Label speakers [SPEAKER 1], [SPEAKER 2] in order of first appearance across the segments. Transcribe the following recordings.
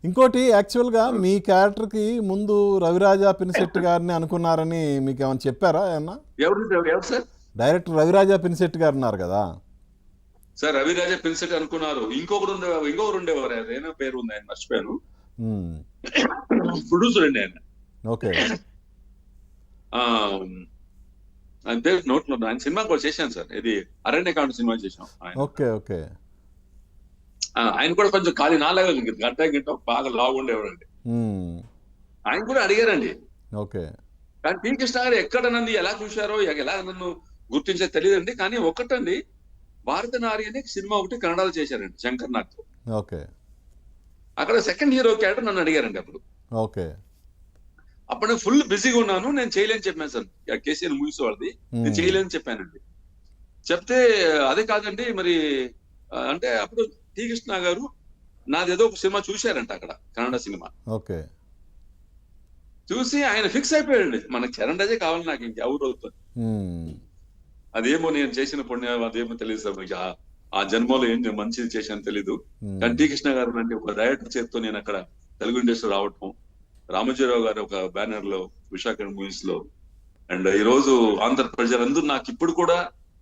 [SPEAKER 1] ఇంకోటి యాక్చువల్‌గా మీ క్యారెక్టర్‌కి ముందు 'రవిరాజా పినిశెట్టి' గారిని అనుకున్నారని మీకేమన్నా చెప్పారా ఏమన్నా?
[SPEAKER 2] ఎవరు సార్?
[SPEAKER 1] డైరెక్టర్ 'రవిరాజా పినిశెట్టి' గారున్నారు గదా!
[SPEAKER 2] సార్ రవిరాజ పిన్సెట్ అనుకున్నారు. ఇంకొకరు ఉండేవారు. అదేనా పేరు ఉంది, ఆయన మర్చిపోయాను.
[SPEAKER 1] హ్మ్.
[SPEAKER 2] ప్రొడ్యూసర్ అండి ఆయన.
[SPEAKER 1] ఓకే.
[SPEAKER 2] ఆ, ఆయన పేరు నోట్లో ఉంది. ఆయన సినిమా కూడా చేశాను సార్. ఇది అరణ్యకాండ సినిమా చేశాం ఆయన.
[SPEAKER 1] ఓకే. ఓకే.
[SPEAKER 2] ఆయన కూడా కొంచెం ఖాళీ నాలాగా గంట గింట బాగా లావు ఉండేవాడండి.
[SPEAKER 1] హ్మ్.
[SPEAKER 2] ఆయన కూడా అడిగారండి.
[SPEAKER 1] ఓకే.
[SPEAKER 2] కానీ పి కృష్ణ గారు ఎక్కడ నన్ను ఎలా చూశారో, ఎలా నన్ను గుర్తించే తెలియదండి. కానీ ఒకటండి, భారత నారి అనే సినిమా ఒకటి కన్నడలో చేశారండి శంకర్ నాగ్తో.
[SPEAKER 1] ఓకే.
[SPEAKER 2] అక్కడ సెకండ్ హీరో క్యారెక్టర్ నన్ను అడిగారండి అప్పుడు.
[SPEAKER 1] ఓకే.
[SPEAKER 2] అప్పుడు నేను ఫుల్ బిజీగా ఉన్నాను, నేను చేయలేని చెప్పాను సార్. కేసీఆర్ మూవీస్ వాళ్ళది నేను
[SPEAKER 1] హ్మ్.
[SPEAKER 2] చేయలేని చెప్పానండి. చెప్తే అదే కాదండి మరి అంటే అప్పుడు టి కృష్ణ గారు నాదేదో ఒక సినిమా చూశారంట అక్కడ, కన్నడ సినిమా
[SPEAKER 1] ఓకే.
[SPEAKER 2] చూసి ఆయన ఫిక్స్ అయిపోయాడండి. మనకి చరణ్ రాజే కావాలి, నాకు ఇంకెవరు అవుతుంది.
[SPEAKER 1] హ్మ్.
[SPEAKER 2] అదేమో నేను చేసిన పుణ్యం అదేమో తెలియదు సార్. నాకు ఆ జన్మలో ఏం మంచిది చేశాను తెలీదు. కానీ టి కృష్ణ గారు అంటే ఒక డైరెక్టర్ చేతితో నేను అక్కడ తెలుగు ఇండస్ట్రీ రావటం, రామోజీరావు గారు ఒక బ్యానర్ లో, విశాఖ మూవీస్ లో, అండ్ ఈ రోజు ఆంధ్ర ప్రజలందరూ నాకు ఇప్పుడు కూడా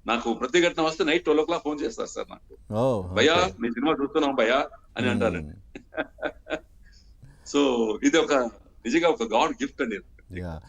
[SPEAKER 2] నాకు ప్రతిఘటన వస్తే నైట్ 12 ఫోన్ చేస్తారు సార్ నాకు.
[SPEAKER 1] ఓహ్!
[SPEAKER 2] భయ్యా
[SPEAKER 1] ఓకే.
[SPEAKER 2] నీ సినిమా చూస్తున్నాం భయ్యా అని
[SPEAKER 1] హ్మ్.
[SPEAKER 2] అంటారండి. సో ఇది ఒక నిజంగా ఒక గాడ్ గిఫ్ట్ అండి.
[SPEAKER 1] యాహ్!